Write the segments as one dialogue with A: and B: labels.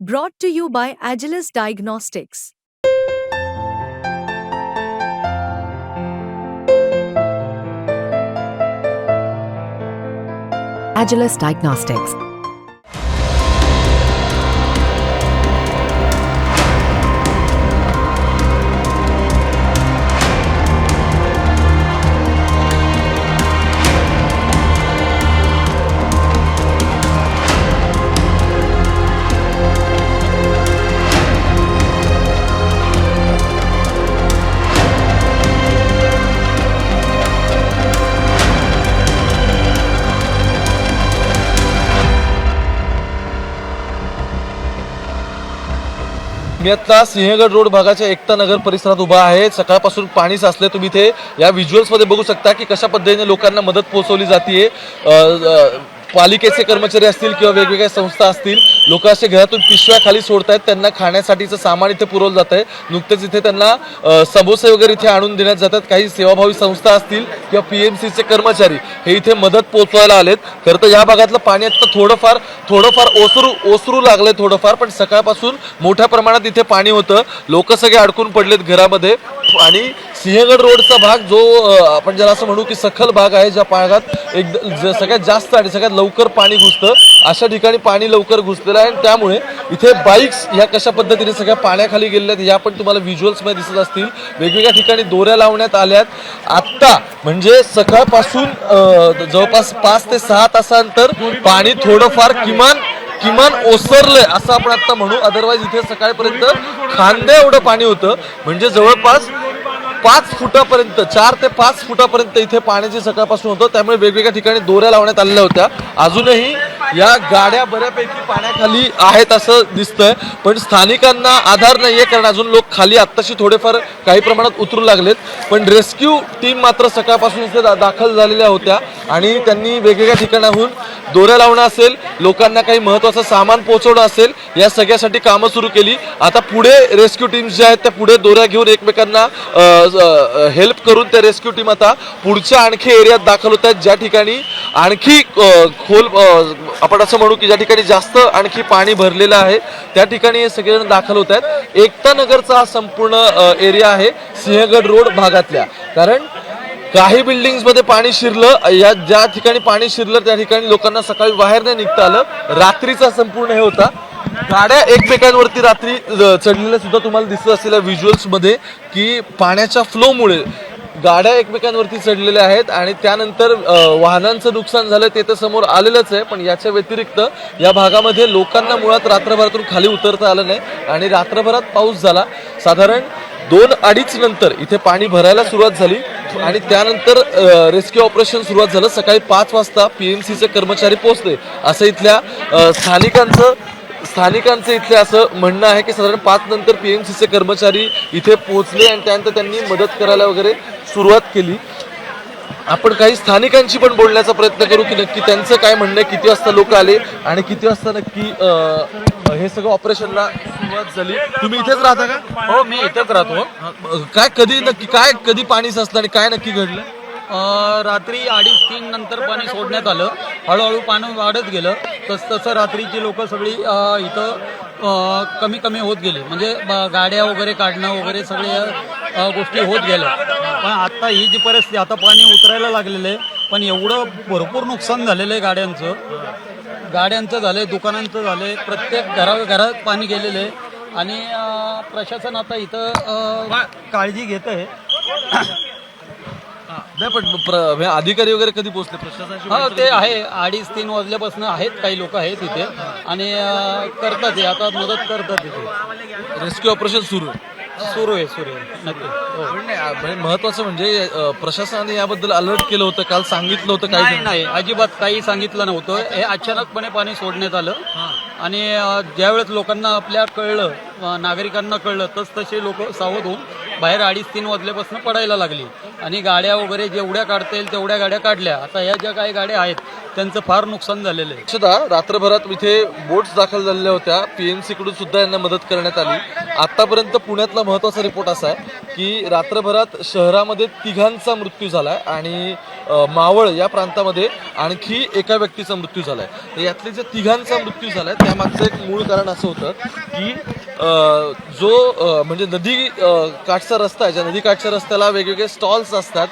A: Brought to you by Agilus Diagnostics.
B: Agilus Diagnostics.
C: मी आता Sinhagad road भागाच्या एकता नगर परिसरात उभा आहे. सकाळपासून पाणी साचले. तुम्ही इथे या व्हिज्युअल्स मध्ये बघू शकता की कशा पद्धतीने लोकांना मदत पोहोचवली जाते. पालिकेचे कर्मचारी असतील किंवा वेगवेगळ्या संस्था असतील, लोक असे घरातून पिशव्या खाली सोडतायत. त्यांना खाण्यासाठीचं सामान इथे पुरवलं जात आहे. नुकतेच इथे त्यांना समोसे वगैरे इथे आणून देण्यात जातात. काही सेवाभावी संस्था असतील किंवा पीएमसीचे कर्मचारी हे इथे मदत पोहोचवायला आलेत. खरं तर या भागातलं पाणी आता थोडंफार ओसरू लागलंय थोडंफार, पण सकाळपासून मोठ्या प्रमाणात इथे पाणी होतं. लोक सगळे अडकून पडलेत घरामध्ये. आणि सिंहगड रोडचा भाग जो आपण ज्याला असं म्हणू की सखल भाग आहे, ज्या भागात सगळ्यात जास्त आणि सगळ्यात लवकर पाणी घुसतं, अशा ठिकाणी पाणी लवकर घुसलेलं आहे. आणि त्यामुळे इथे बाईक्स ह्या कशा पद्धतीने सगळ्या पाण्याखाली गेलेल्या आहेत या पण तुम्हाला व्हिज्युअल्स मध्ये दिसत असतील. वेगवेगळ्या ठिकाणी दोऱ्या लावण्यात आल्यात. आत्ता म्हणजे सकाळपासून जवळपास 5 ते 6 तासांतर पाणी थोडंफार किमान ओसरलंय असं आपण आता म्हणू. अदरवाईज इथे सकाळपर्यंत खांद्या एवढं पाणी होतं. म्हणजे जवळपास 5 फुटापर्यंत 4 ते 5 फुटापर्यंत इथे पाण्याची सकाळपासून होतं. त्यामुळे वेगवेगळ्या ठिकाणी दोऱ्या लावण्यात आलेल्या होत्या. अजूनही या गाड्या बऱ्यापैकी पाण्याखाली आहेत असं दिसतंय, पण स्थानिकांना आधार नाहीये, कारण अजून लोक खाली आत्ताशी थोडेफार काही प्रमाणात उतरू लागलेत. पण रेस्क्यू टीम मात्र सकाळपासून इथे दाखल झालेल्या होत्या आणि त्यांनी वेगवेगळ्या ठिकाणाहून दोऱ्या लावणं असेल, लोकांना काही महत्त्वाचं सामान पोहोचवणं असेल, या सगळ्यासाठी कामं सुरू केली. आता पुढे रेस्क्यू टीम्स ज्या आहेत त्या पुढे दोऱ्या घेऊन एकमेकांना हेल्प करून त्या रेस्क्यू टीम आता पुढच्या आणखी एरियात दाखल होत आहेत, ज्या ठिकाणी आणखी खोल आपण असं म्हणू की ज्या ठिकाणी जास्त आणखी पाणी भरलेलं आहे त्या ठिकाणी हे सगळेजण दाखल होत आहेत. एकता नगरचा हा संपूर्ण एरिया आहे सिंहगड रोड भागातल्या. कारण काही बिल्डिंग्स मध्ये पाणी शिरलं, या ज्या ठिकाणी पाणी शिरलं त्या ठिकाणी लोकांना सकाळी बाहेर नाही निघता आलं. रात्रीचा संपूर्ण हे होता. गाड्या एकमेकांवरती रात्री चढलेल्या सुद्धा तुम्हाला दिसत असलेल्या व्हिज्युअल्स मध्ये की पाण्याच्या फ्लोमुळे गाड्या एकमेकांवरती चढलेल्या आहेत. आणि त्यानंतर वाहनांचं नुकसान झालं ते तर समोर आलेलंच आहे, पण याच्या व्यतिरिक्त या भागामध्ये लोकांना मुळात रात्रभरातून खाली उतरता आलं नाही. आणि रात्रभरात पाऊस झाला. साधारण 2-2:30 नंतर इथे पाणी भरायला सुरुवात झाली आणि त्यानंतर रेस्क्यू ऑपरेशन सुरुवात झालं. सकाळी 5 वाजता पीएमसीचे कर्मचारी पोहोचले असं इथल्या स्थानिकांचं इथले असं म्हणणं आहे की साधारण 5 नंतर पीएमसीचे कर्मचारी इथे पोहोचले आणि त्यानंतर त्यांनी मदत करायला वगैरे सुरुवात केली. आपण काही स्थानिकांशी पण बोलण्याचा प्रयत्न करू की नक्की त्यांचं काय म्हणणं आहे, किती वाजता लोक आले आणि किती वाजता नक्की हे सगळं ऑपरेशनला सुरुवात झाली. तुम्ही इथेच राहता का?
D: हो, मी इथेच राहतो.
C: कधी पाणी साचलं आणि काय नक्की घडलं?
D: रात्री 2:30-3 नंतर पाणी सोडण्यात आलं. हळूहळू पाणी वाढत गेलं. तसं रात्रीची लोक सगळी इथं कमी होत गेली. म्हणजे गाड्या वगैरे काढणं वगैरे सगळे गोष्टी होत गेल्या. पण आता ही जी परिस्थिती, आता पाणी उतरायला लागलेलं आहे, पण एवढं भरपूर नुकसान झालेलं आहे. गाड्यांचं झालंय, दुकानांचं झालंय, प्रत्येक घरात पाणी गेलेलं आहे. आणि प्रशासन आता इथं काळजी घेत आहे.
C: नाही, पण अधिकारी वगैरे कधी पोहोचले प्रशासनाची?
D: हा, ते आहे 2:30-3 वाजल्यापासून आहेत, काही लोक आहेत इथे आणि करतात, हे आता मदत करतात. इथे
C: रेस्क्यू ऑपरेशन सुरू आहे.
D: नक्की.
C: महत्वाचं म्हणजे प्रशासनाने याबद्दल अलर्ट केलं होतं, काल सांगितलं होतं?
D: नाही, अजिबात काही सांगितलं नव्हतं. हे अचानकपणे पाणी सोडण्यात आलं आणि ज्यावेळेस लोकांना आपल्या कळलं, नागरिकांना कळलं, तसे लोक सावध होऊन बाहेर 2:30-3 वाजल्यापासून पडायला लागली आणि गाड्या वगैरे जेवढ्या काढता येईल तेवढ्या गाड्या काढल्या. आता ह्या ज्या काही गाड्या आहेत त्यांचं फार नुकसान झालेलं आहे.
C: सुद्धा रात्रभरात इथे बोट्स दाखल झालेल्या होत्या. पीएमसी कडून सुद्धा यांना मदत करण्यात आली. आतापर्यंत पुण्यातला महत्त्वाचा रिपोर्ट असा आहे की रात्रभरात शहरामध्ये 3 मृत्यू झालाय आणि मावळ या प्रांतामध्ये आणखी एका व्यक्तीचा मृत्यू झालाय. तर यातले जे 3 मृत्यू झालाय त्यामागचं एक मूळ कारण असं होतं की जो म्हणजे नदी काठचा रस्ता आहे, ज्या नदी काठच्या रस्त्याला वेगवेगळे स्टॉल्स असतात,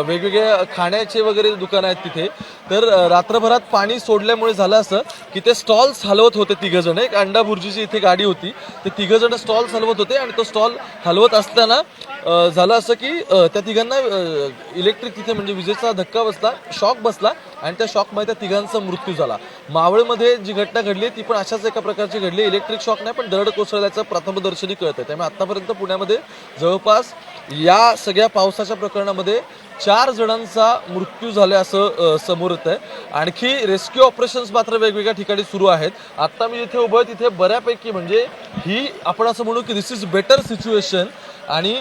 C: वेगवेगळे खाण्याचे वगैरे दुकानं आहेत तिथे. तर रात्रभरात पाणी सोडल्यामुळे झालं असं की ते स्टॉल्स हलवत होते 3 जण. एक अंडा भुर्जीची इथे गाडी होती, ते 3 जण स्टॉल्स हलवत होते आणि तो स्टॉल हलवत असताना झालं असं की त्या 3घांना इलेक्ट्रिक तिथे म्हणजे विजेचा धक्का बसला, शॉक बसला आणि त्या शॉकमध्ये त्या 3घांचा मृत्यू झाला. मावळमध्ये जी घटना घडली ती पण अशाच एका प्रकारची घडली. इलेक्ट्रिक शॉक नाही पण दरड कोसळल्याचं प्रथमदर्शनी कळतंय. त्यामुळे आतापर्यंत पुण्यामध्ये जवळपास या सगळ्या पावसाच्या प्रकरणामध्ये 4 जणांचा मृत्यू झाला असं समोर येत आहे. आणखी रेस्क्यू ऑपरेशन्स मात्र वेगवेगळ्या ठिकाणी सुरू आहेत. आता मी जिथे उभं आहे तिथे बऱ्यापैकी म्हणजे ही आपण असं म्हणू की दिस इज बेटर सिच्युएशन आणि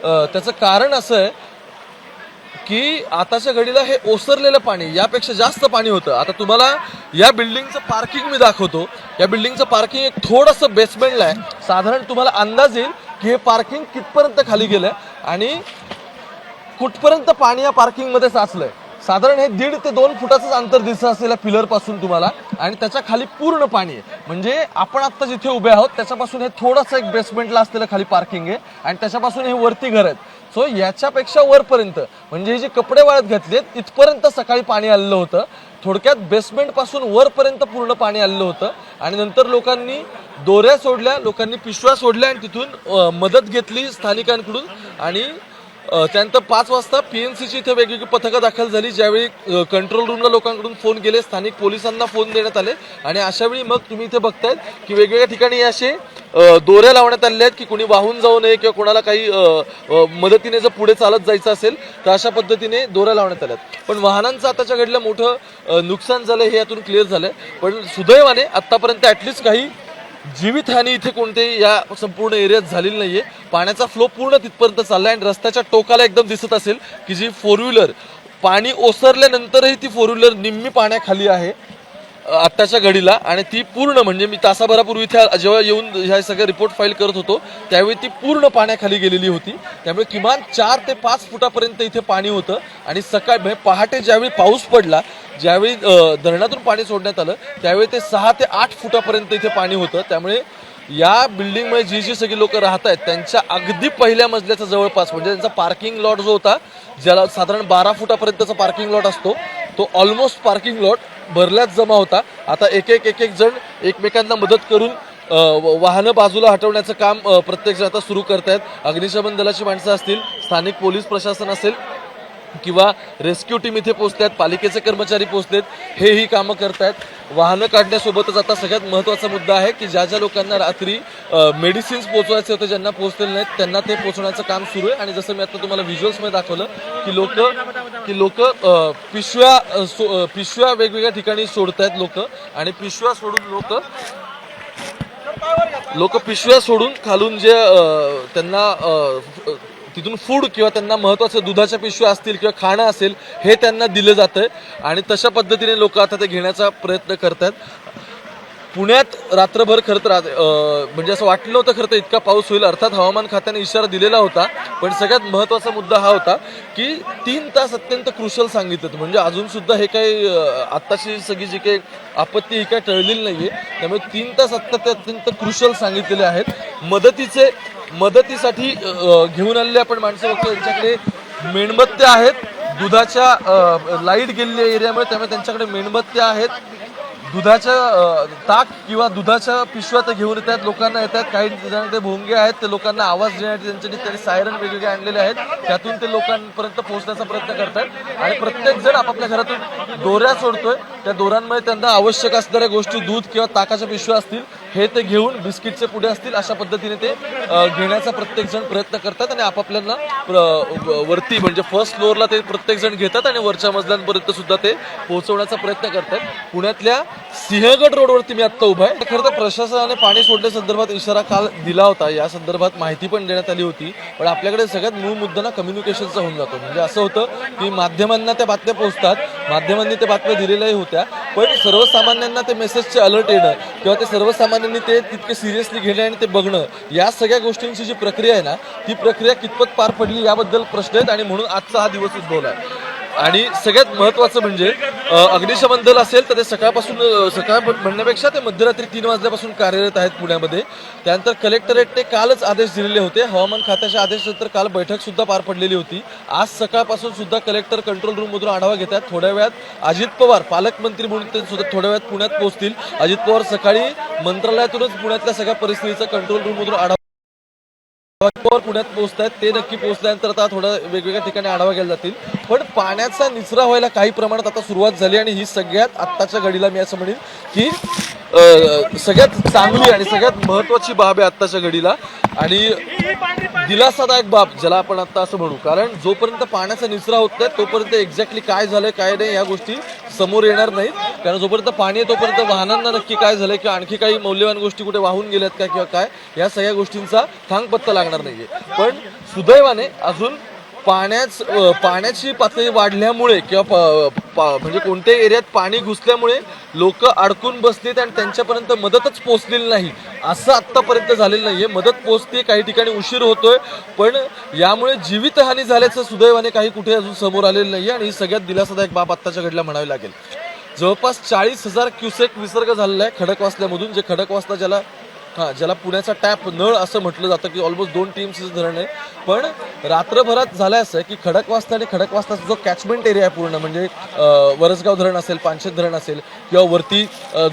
C: त्याचं कारण असं आहे की आताच्या घडीला हे ओसरलेलं पाणी यापेक्षा जास्त पाणी होतं. आता तुम्हाला या बिल्डिंगचं पार्किंग मी दाखवतो. या बिल्डिंगचं पार्किंग एक थोडंसं बेसमेंटला आहे. साधारण तुम्हाला अंदाज येईल की हे पार्किंग कितपर्यंत खाली गेलंय आणि कुठपर्यंत पाणी या पार्किंगमध्ये साचलंय. साधारण हे 1.5 ते 2 फुटाचंच अंतर दिसत असलेल्या पिलर पासून तुम्हाला आणि त्याच्या खाली पूर्ण पाणी आहे. म्हणजे आपण आता जिथे उभे आहोत त्याच्यापासून हे थोडंसं एक बेसमेंटला असलेलं खाली पार्किंग आहे आणि त्याच्यापासून हे वरती घर आहेत. सो याच्यापेक्षा वरपर्यंत म्हणजे हे जे कपडे वाळत घातलेत इथपर्यंत सकाळी पाणी आलेलं होतं. थोडक्यात बेसमेंट पासून वरपर्यंत पूर्ण पाणी आलेलं होतं आणि नंतर लोकांनी दोऱ्या सोडल्या, लोकांनी पिशव्या सोडल्या आणि तिथून मदत घेतली स्थानिकांकडून आणि त्यानंतर 5 वाजता पीएमसीची इथे वेगवेगळी पथकं दाखल झाली. ज्यावेळी कंट्रोल रूमला लोकांकडून फोन गेले, स्थानिक पोलिसांना फोन देण्यात आले आणि अशावेळी मग तुम्ही इथे बघतायत की वेगवेगळ्या ठिकाणी असे दोऱ्या लावण्यात आलेल्या आहेत की कुणी वाहून जाऊ नये किंवा कोणाला काही मदतीने जर पुढे चालत जायचं असेल तर अशा पद्धतीने दोऱ्या लावण्यात आल्यात. पण वाहनांचं आताच्या घडलं मोठं नुकसान झालं हे यातून क्लिअर झालंय. पण सुदैवाने आतापर्यंत ऍटलिस्ट काही जीवितहानी इथे कोणतेही या संपूर्ण एरियात झालेली नाहीये. पाण्याचा फ्लो पूर्ण तिथपर्यंत चाललाय आणि रस्त्याच्या टोकाला एकदम दिसत असेल की जी 4 व्हीलर पाणी ओसरल्यानंतरही ती 4 व्हीलर निम्मी पाण्याखाली आहे आत्ताच्या घडीला आणि ती पूर्ण म्हणजे मी तासाभरापूर्वी इथे जेव्हा येऊन ह्या सगळ्या रिपोर्ट फाईल करत होतो त्यावेळी ती पूर्ण पाण्याखाली गेलेली होती. त्यामुळे किमान 4 ते 5 फुटापर्यंत इथे पाणी होतं आणि सकाळी म्हणजे पहाटे ज्यावेळी पाऊस पडला, ज्यावेळी धरणातून पाणी सोडण्यात आलं त्यावेळी ते 6 ते 8 फुटापर्यंत इथे पाणी होतं. त्यामुळे या बिल्डिंगमध्ये जी सगळी लोक राहत आहेत त्यांच्या अगदी पहिल्या मजल्याचा जवळपास म्हणजे त्यांचा पार्किंग लॉट जो होता ज्याला साधारण 12 फुटापर्यंतचा पार्किंग लॉट असतो तो ऑलमोस्ट पार्किंग लॉट भरल्याच जमा होता. आता एक एक जण एकमेकांना मदत करून वाहनं बाजूला हटवण्याचं काम प्रत्येक जण आता सुरू करतायत. अग्निशमन दलाची माणसं असतील, स्थानिक पोलीस प्रशासन असेल किंवा रेस्क्यू टीम इथे पोहोचतात, पालिकेचे कर्मचारी पोहोचलेत, हेही कामं करतायत. वाहनं काढण्यासोबतच आता सगळ्यात महत्त्वाचा मुद्दा आहे की ज्या लोकांना रात्री मेडिसिन्स पोहोचवायचे होते ज्यांना पोहोचलेले नाहीत त्यांना ते पोहोचवण्याचं काम सुरू आहे. आणि जसं मी आता तुम्हाला व्हिज्युअल्समध्ये दाखवलं की लोक पिशव्या वेगवेगळ्या ठिकाणी सोडतायत लोक आणि पिशव्या सोडून लोक पिशव्या सोडून खालून जे त्यांना तिथून फूड किंवा त्यांना महत्त्वाचं दुधाच्या पिशव्या असतील किंवा खाणं असेल हे त्यांना दिलं जातंय आणि तशा पद्धतीने लोक आता ते घेण्याचा प्रयत्न करतात. पुण्यात रात्रभर खरं तर म्हणजे असं वाटलं नव्हतं खरं तर इतका पाऊस होईल. अर्थात हवामान खात्याने इशारा दिलेला होता पण सगळ्यात महत्त्वाचा मुद्दा हा होता की 3 तास अत्यंत क्रुशल सांगितलं. म्हणजे अजून सुद्धा हे काही आत्ताची सगळी जी काही आपत्ती ही काही टळलेली नाहीये. त्यामुळे 3 तास अत्यंत क्रुशल सांगितलेले आहेत. मदतीसाठी घेऊन आलेले आपण माणसं बघतो त्यांच्याकडे मेणबत्त्या आहेत. दुधाच्या लाईट गेलेल्या एरियामुळे त्यामुळे त्यांच्याकडे मेणबत्त्या आहेत. दुधाच्या ताक किंवा दुधाच्या पिशव्या ते घेऊन येतात, लोकांना येतात. काही जणांकडे भोंगे आहेत ते लोकांना आवाज देण्यासाठी त्यांच्याकडे सायरन वेगवेगळे आणलेले आहेत त्यातून ते लोकांपर्यंत पोहोचण्याचा प्रयत्न करतात आणि प्रत्येक जण आपापल्या घरातून दोऱ्या सोडतोय. त्या दोऱ्यांमध्ये त्यांना आवश्यक असणाऱ्या गोष्टी दूध किंवा ताकाच्या पिशव्या असतील हे ते घेऊन बिस्किटचे पुढे असतील अशा पद्धतीने ते घेण्याचा प्रत्येक जण प्रयत्न करतात आणि आपापल्यांना वरती म्हणजे फर्स्ट फ्लोअरला ते प्रत्येक जण घेतात आणि वरच्या मजल्यांपर्यंत सुद्धा ते पोहोचवण्याचा प्रयत्न करतात. पुण्यातल्या सिंहगड रोडवरती मी आता उभा आहे. खरं तर प्रशासनाने पाणी सोडण्यासंदर्भात इशारा काल दिला होता, या संदर्भात माहिती पण देण्यात आली होती. पण आपल्याकडे सगळ्यात मूळ मुद्दा ना कम्युनिकेशनचा होऊन जातो. म्हणजे असं होतं की माध्यमांना त्या बातम्या पोहोचतात, माध्यमांनी त्या बातम्या दिलेल्याही होत्या, पण सर्वसामान्यांना ते मेसेजचे अलर्ट येणं किंवा ते सर्वसामान्यांनी ते तितके सिरियसली घेणं आणि ते बघणं, या सगळ्या गोष्टींची जी प्रक्रिया आहे ना, ती प्रक्रिया कितपत पार पडली याबद्दल प्रश्न आहेत. आणि म्हणून आजचा हा दिवस उद्भवला आहे. आणि सगळ्यात महत्त्वाचं म्हणजे अग्निशमन दल असेल तर ते सकाळपासून, सकाळ म्हणण्यापेक्षा ते मध्यरात्री 3 वाजल्यापासून कार्यरत आहेत पुण्यामध्ये. त्यानंतर कलेक्टरेटने कालच आदेश दिलेले होते. हवामान खात्याच्या आदेशानंतर काल बैठक सुद्धा पार पडलेली होती. आज सकाळपासून सुद्धा कलेक्टर कंट्रोल रूम मधून आढावा घेतात. थोड्या वेळात अजित पवार पालकमंत्री म्हणून ते सुद्धा थोड्या वेळात पुण्यात पोहोचतील. अजित पवार सकाळी मंत्रालयातूनच पुण्यातल्या सगळ्या परिस्थितीचा कंट्रोल रूम मधून आढावा पुण्यात पोहोचत आहेत. ते नक्की पोहोचल्यानंतर आता थोडं वेगवेगळ्या ठिकाणी आढावा घ्यायला जातील. पण पाण्याचा निचरा व्हायला काही प्रमाणात आता सुरुवात झाली आणि ही सगळ्यात आत्ताच्या घडीला मी असं म्हणेन की सगळ्यात चांगली आणि सगळ्यात महत्वाची बाब आहे आत्ताच्या घडीला आणि दिलासादायक बाब ज्याला आपण आता असं म्हणू. कारण जोपर्यंत पाण्याचा निचरा होत नाही तोपर्यंत एक्झॅक्टली काय झालंय काय नाही या गोष्टी समोर येणार नाहीत. कारण जोपर्यंत पाणी आहे तोपर्यंत वाहनांना नक्की काय झालंय किंवा आणखी काही मौल्यवान गोष्टी कुठे वाहून गेल्यात का किंवा काय, या सगळ्या गोष्टींचा थांगपत्ता लागणार नाहीये. पण सुदैवाने अजून पाण्याची पातळी वाढल्यामुळे किंवा म्हणजे कोणत्याही एरियात पाणी घुसल्यामुळे लोक अडकून बसलेत आणि त्यांच्यापर्यंत मदतच पोहोचलेली नाही असं आत्तापर्यंत झालेलं नाहीये. मदत पोहोचते, काही ठिकाणी उशीर होतोय, पण यामुळे जीवितहानी झाल्याचं सुदैवाने काही कुठे अजून समोर आलेलं नाहीये. आणि ही सगळ्यात दिलासादायक बाब आत्ताच्या घडीला म्हणावी लागेल. जवळपास 40,000 क्युसेक विसर्ग झालेला आहे खडकवासल्यामधून, जे खडकवासला ज्याला पुण्याचा टॅप नळ असं म्हटलं जातं की ऑलमोस्ट 2 टीएमसीचं धरण आहे. पण रात्रभरात झालं असं की खडकवासला आणि खडकवासलाचा जो कॅचमेंट एरिया आहे पूर्ण, म्हणजे वरसगाव धरण असेल, पानशेत धरण असेल किंवा वरती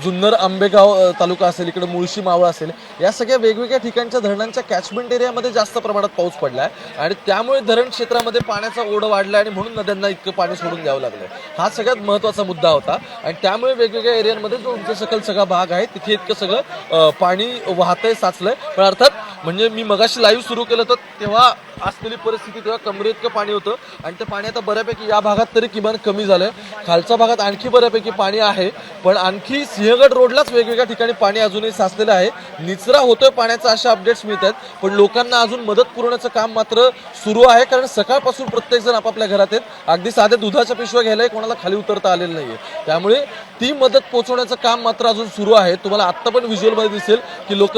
C: जुन्नर आंबेगाव तालुका असेल, इकडे मुळशी मावळ असेल, या सगळ्या वेगवेगळ्या ठिकाणच्या धरणांच्या कॅचमेंट एरियामध्ये जास्त प्रमाणात पाऊस पडला आहे आणि त्यामुळे धरण क्षेत्रामध्ये पाण्याचा ओढ वाढला आणि म्हणून नद्यांना इतकं पाणी सोडून द्यावं लागलं. हा सगळ्यात महत्त्वाचा मुद्दा होता आणि त्यामुळे वेगवेगळ्या एरियांमध्ये जो उंच सकल सगळा भाग आहे तिथे इतकं सगळं पाणी वाहतंय, साचलंय. पण अर्थात म्हणजे मी मगाशी लाईव्ह सुरू केलं होतं तेव्हा असलेली परिस्थिती, तेव्हा कमरे इतकं पाणी होतं आणि ते पाणी आता बऱ्यापैकी या भागात तरी किमान कमी झालंय. खालच्या भागात आणखी बऱ्यापैकी पाणी आहे, पण आणखी सिंहगड रोडलाच वेगवेगळ्या ठिकाणी पाणी अजूनही साचलेलं आहे. निचरा होतोय पाण्याचा अशा अपडेट्स मिळत आहेत, पण लोकांना अजून मदत पुरवण्याचं काम मात्र सुरू आहे. कारण सकाळपासून प्रत्येक जण आपापल्या घरात आहेत. अगदी साध्या दुधाच्या पिशव्या घ्यायलाही कोणाला खाली उतरता आलेलं नाहीये. त्यामुळे ती मदत पोहोचवण्याचं काम मात्र अजून सुरू आहे. तुम्हाला आत्ता पण व्हिज्युअलमध्ये दिसेल की लोक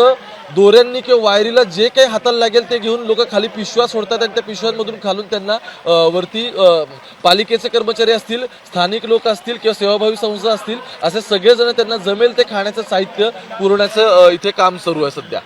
C: दोऱ्यांनी किंवा वायरीला जे काही हाताला लागेल ते घेऊन लोक खाली पिशव्या सोडतात आणि त्या पिशव्यांमधून खालून त्यांना वरती पालिकेचे कर्मचारी असतील, स्थानिक लोक असतील किंवा सेवाभावी संस्था असतील, असे सगळेजण त्यांना जमेल ते खाण्याचं साहित्य पुरवण्याचं इथे काम सुरू आहे सध्या.